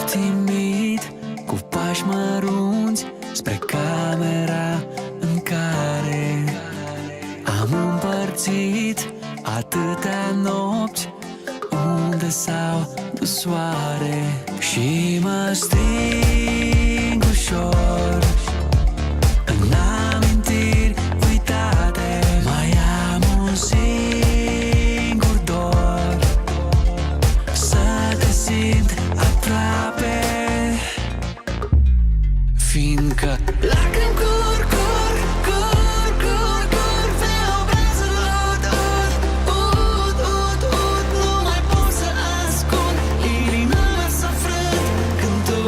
timid, cu pași mărunți spre camera în care am împărțit atâtea nopți unde s-au dus soare. Și mă sting ușor în amintiri uitate. Mai am un singur dor, să te simt aproape, fiindcă lacrimi curg, curg, curg, curg, curg pe obrazul ud, ud, ud, ud, ud. Nu mai pot să ascund, inima mea s-a frânt când tu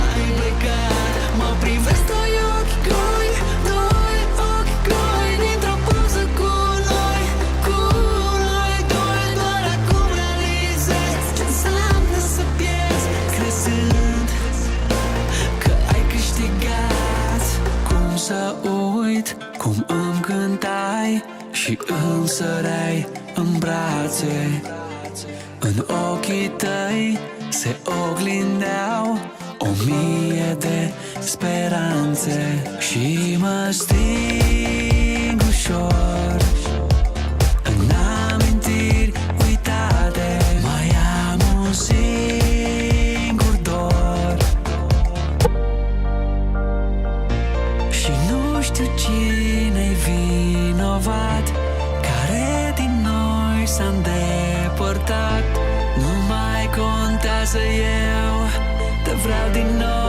ai plecat. Mă privesc doi ochi goi, doi ochi goi, dintr-o poză cu noi, doi. Doar acum realizez ce înseamnă să pierzi crezând că ai câștigat. Cum să uit cum îmi cântai și îmi săreai în brațe. În ochii tăi se oglindeau 1000 de speranțe. Și mă sting ușor în amintiri uitate. Mai am un singur dor și nu știu cine-i vinovat, care din noi s-a îndepărtat. Nu mai contează, eu te vreau din nou.